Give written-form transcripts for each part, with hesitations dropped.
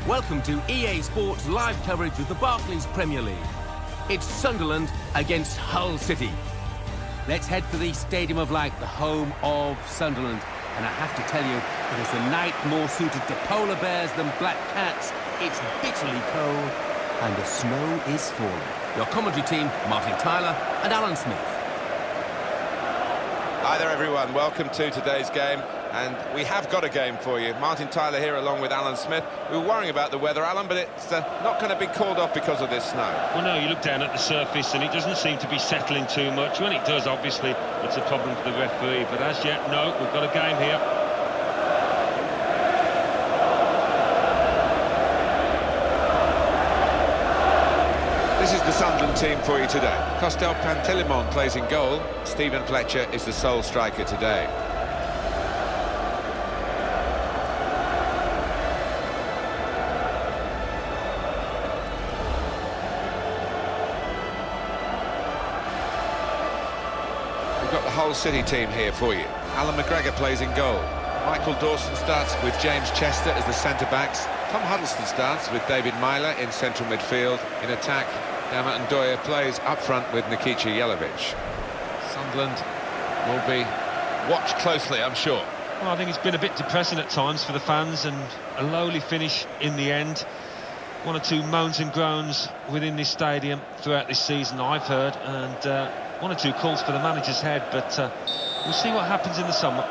Welcome to EA Sports live coverage of the Barclays Premier League. It's Sunderland against Hull City. Let's head for the Stadium of Light, the home of Sunderland. And I have to tell you, it is a night more suited to polar bears than black cats. It's bitterly cold, and the snow is falling. Your commentary team, Martin Tyler and Alan Smith. Hi there everyone, welcome to today's game, and we have got a game for you. Martin Tyler here along with Alan Smith. We were worrying about the weather, Alan, but it's not going to be called off because of this snow. Well, no, you look down at the surface and it doesn't seem to be settling too much. When it does, obviously, it's a problem for the referee, but as yet, no, we've got a game here. This is the Sunderland team for you today. Costel Pantilimon plays in goal. Stephen Fletcher is the sole striker today. We've got the Hull City team here for you. Alan McGregor plays in goal. Michael Dawson starts with James Chester as the centre-backs. Tom Huddleston starts with David Myler in central midfield. In attack, Dama Ndoye plays up front with Nikica Jelavic. Sunderland will be watched closely, I'm sure. Well, I think it's been a bit depressing at times for the fans, and a lowly finish in the end. One or two moans and groans within this stadium throughout this season, I've heard, and one or two calls for the manager's head, but we'll see what happens in the summer.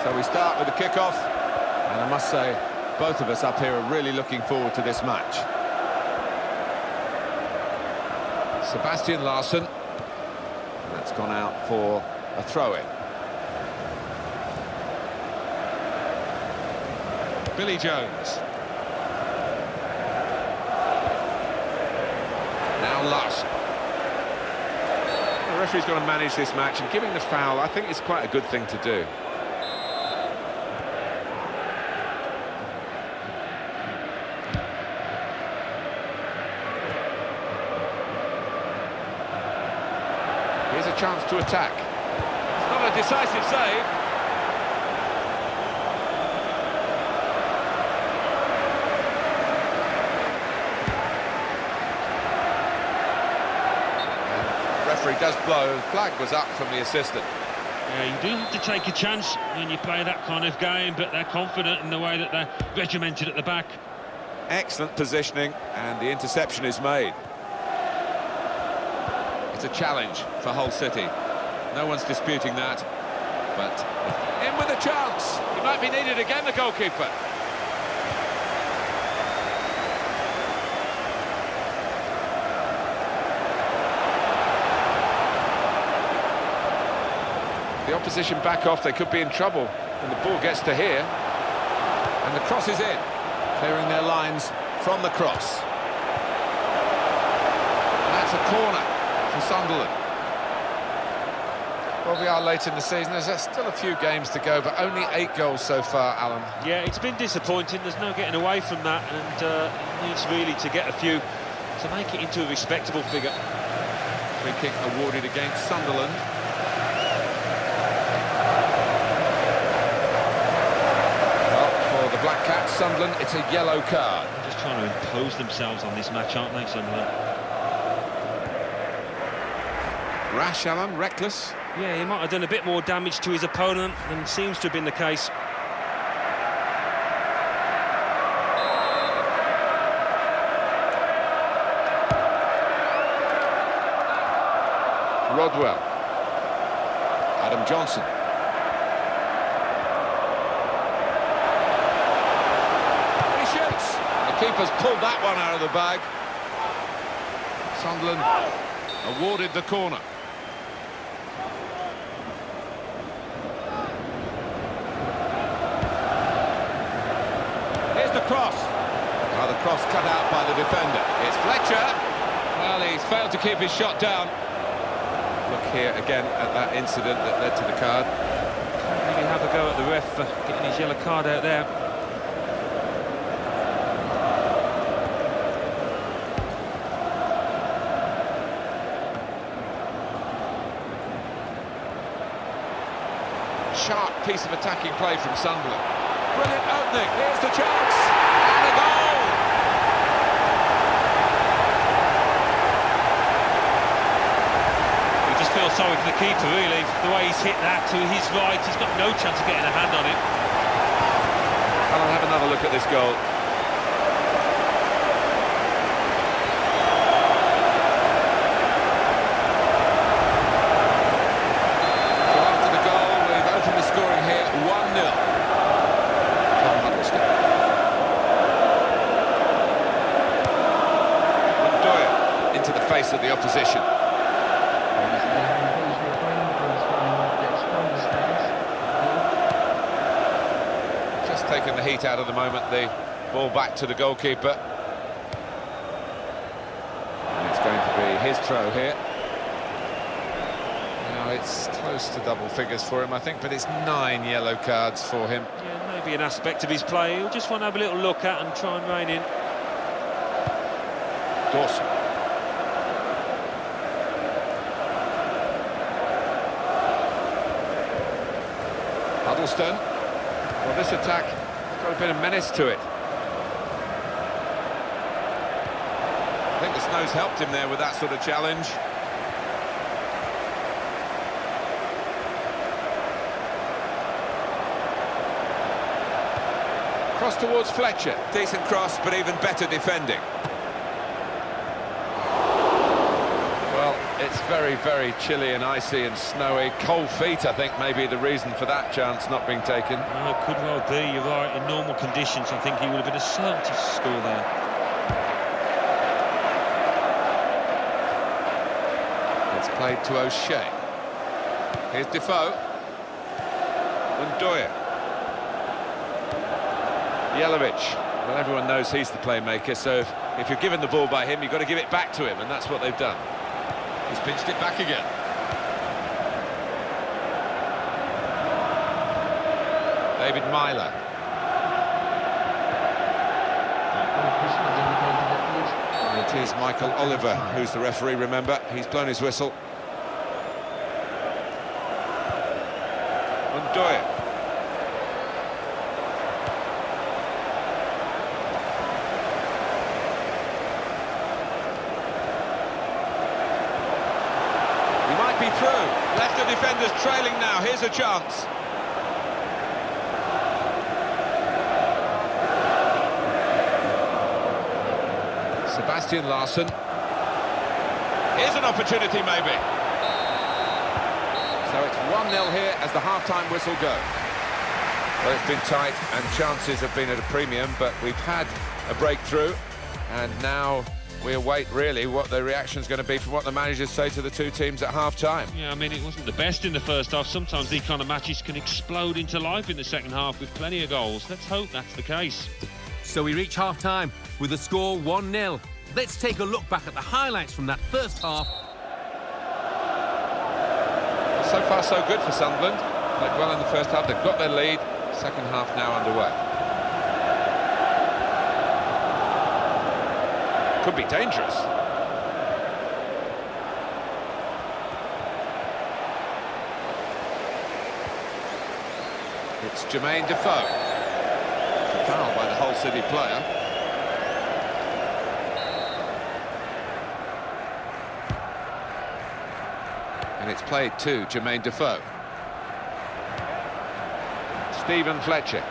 So we start with the kick-off, and I must say, both of us up here are really looking forward to this match. Sebastian Larsson. That's gone out for a throw-in. Billy Jones. Now Larsson. The referee's got to manage this match, and giving the foul, I think, is quite a good thing to do. Here's a chance to attack. It's not a decisive save. And the referee does blow. The flag was up from the assistant. Yeah, you do have to take a chance when you play that kind of game, but they're confident in the way that they're regimented at the back. Excellent positioning, and the interception is made. It's a challenge for Hull City. No one's disputing that. But in with a chance. He might be needed again, the goalkeeper. The opposition back off. They could be in trouble when the ball gets to here. And the cross is in. Clearing their lines from the cross. And that's a corner for Sunderland. Well, we are late in the season. There's still a few games to go, but only 8 goals so far, Alan. Yeah, it's been disappointing. There's no getting away from that, and it needs really to get a few to make it into a respectable figure. Free kick awarded against Sunderland. Well, for the Black Cats, Sunderland, it's a yellow card. They're just trying to impose themselves on this match, aren't they, Sunderland? Rash, Alan, reckless. Yeah, he might have done a bit more damage to his opponent than seems to have been the case. Rodwell. Adam Johnson. He shoots. The keeper's pulled that one out of the bag. Sunderland awarded the corner. Here's the cross. Oh, the cross cut out by the defender. It's Fletcher. Well, he's failed to keep his shot down. Look here again at that incident that led to the card. Can't really have a go at the ref for getting his yellow card out there. Sharp piece of attacking play from Sunderland. Brilliant opening. threatening. Here's the chance. And a goal! You just feel sorry for the keeper, really. The way he's hit that to his right, he's got no chance of getting a hand on it. I'll have another look at this goal. So after the goal, we've opened the scoring here, 1-0. Tom Huddleston. Montoya into the face of the opposition. Just taking the heat out of the moment, the ball back to the goalkeeper. And it's going to be his throw here. Now it's close to double figures for him, I think, but it's 9 yellow cards for him. Yeah, maybe an aspect of his play he'll just want to have a little look at and try and rein in. Dawson. Huddleston. Well, this attack has got a bit of menace to it. I think the snow's helped him there with that sort of challenge. Cross towards Fletcher. Decent cross, but even better defending. Well, it's very, very chilly and icy and snowy. Cold feet, I think, may be the reason for that chance not being taken. Oh, could well be, you're right. In normal conditions, I think he would have been a certainty to score there. It's played to O'Shea. Here's Defoe. Montoya. Yelovich. Well, everyone knows he's the playmaker, so if you're given the ball by him, you've got to give it back to him, and that's what they've done. He's pinched it back again. David Myler. It is Michael Oliver who's the referee, remember. He's blown his whistle. Montoya. He might be through. Leicester defenders trailing now. Here's a chance. Sebastian Larsson. Here's an opportunity, maybe. So it's 1-0 here as the half-time whistle goes. Well, it's been tight and chances have been at a premium, but we've had a breakthrough, and now we await, really, what the reaction's going to be from what the managers say to the two teams at half-time. Yeah, I mean, it wasn't the best in the first half. Sometimes these kind of matches can explode into life in the second half with plenty of goals. Let's hope that's the case. So we reach half-time with the score 1-0. Let's take a look back at the highlights from that first half. Well, so far, so good for Sunderland. Played well in the first half. They've got their lead. Second half now underway. Could be dangerous. It's Jermaine Defoe. It's a foul by the Hull City player. And it's played to Jermaine Defoe. Stephen Fletcher.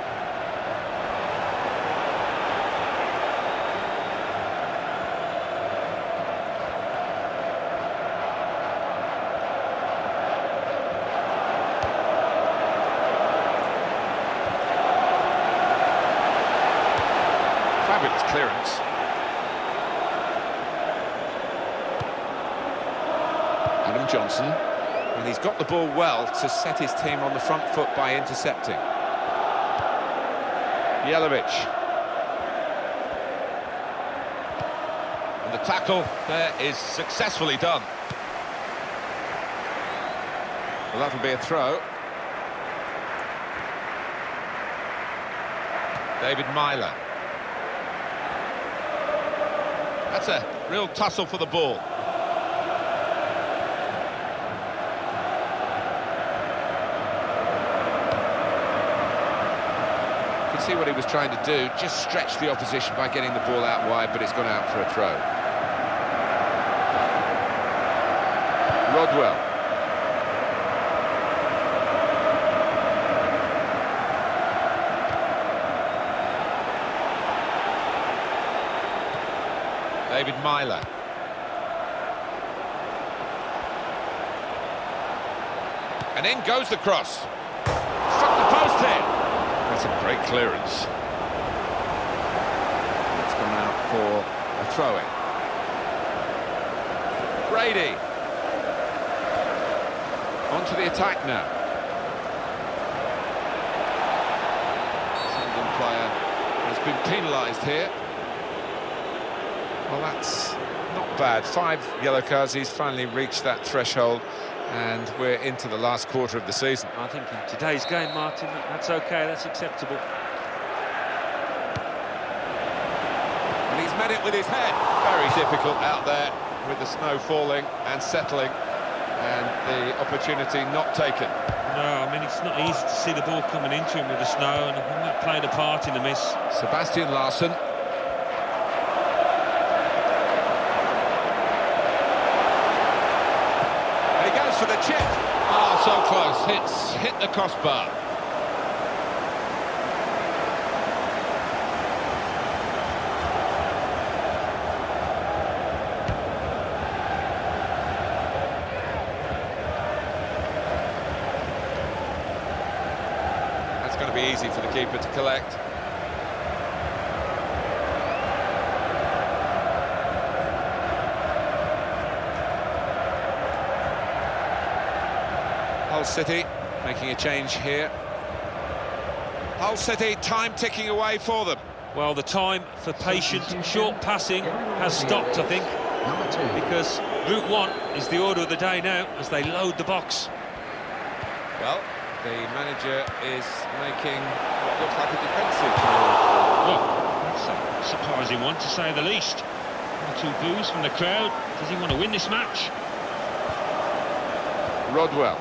Fabulous clearance. Adam Johnson. And he's got the ball well to set his team on the front foot by intercepting. Yelovich. And the tackle there is successfully done. Well, that'll be a throw. David Myler. That's a real tussle for the ball. see what he was trying to do, just stretch the opposition by getting the ball out wide, but it's gone out for a throw. Rodwell. David Myler. And in goes the cross. Struck the post here. That's a great clearance. It's gone out for a throw-in. Brady. On to the attack now. Sunderland player has been penalised here. Well, that's not bad. 5 yellow cards. He's finally reached that threshold, and we're into the last quarter of the season. I think in today's game, Martin, that's okay, that's acceptable. And he's met it with his head. Very difficult out there with the snow falling and settling, and the opportunity not taken. No, I mean, it's not easy to see the ball coming into him with the snow, and I think that played a part in the miss. Sebastian Larsson. And he goes for the chip. Oh, so close. Hit the crossbar. That's going to be easy for the keeper to collect. Hull City making a change here. Hull City, time ticking away for them. Well, the time for patient, short passing has stopped, I think, because route 1 is the order of the day now as they load the box. Well, the manager is making what looks like a defensive move. Well, that's a surprising one, to say the least. 1 or 2 boos from the crowd. Does he want to win this match? Rodwell.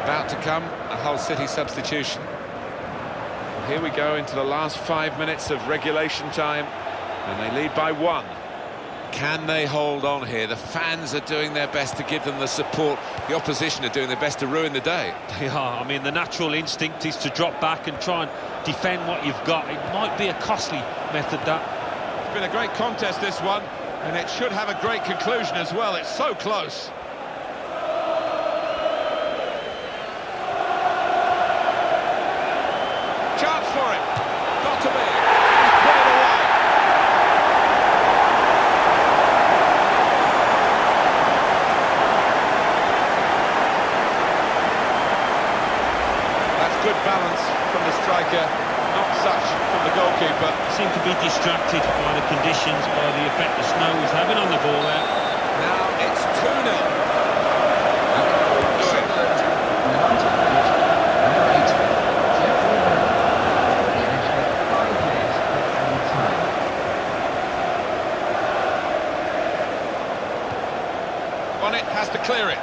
About to come a Hull City substitution. Well, here we go into the last 5 minutes of regulation time, and they lead by 1. Can they hold on here? The fans are doing their best to give them the support. The opposition are doing their best to ruin the day. They are. I mean, the natural instinct is to drop back and try and defend what you've got. It might be a costly method, that. It's been a great contest, this one, and it should have a great conclusion as well. It's so close. Chance for it. Got to be. He's put it away. That's good balance from the striker, not such from the goalkeeper. Seemed to be distracted by the conditions, by the effect the snow was having on the ball there. Now it's 2-0. Bonnet has to clear it.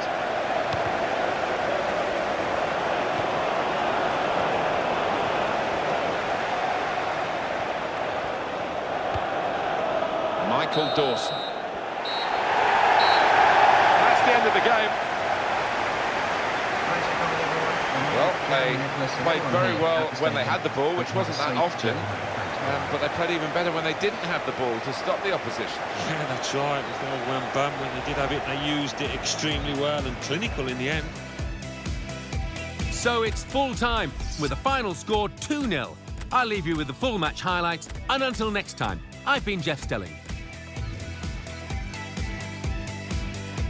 Michael Dawson. That's the end of the game. Well, they played very well when they had the ball, which wasn't that often. But they played even better when they didn't have the ball to stop the opposition. Yeah, that's right. It was the old one bum. When they did have it, they used it extremely well and clinical in the end. So it's full time with a final score 2-0. I'll leave you with the full match highlights, and until next time, I've been Jeff Stelling.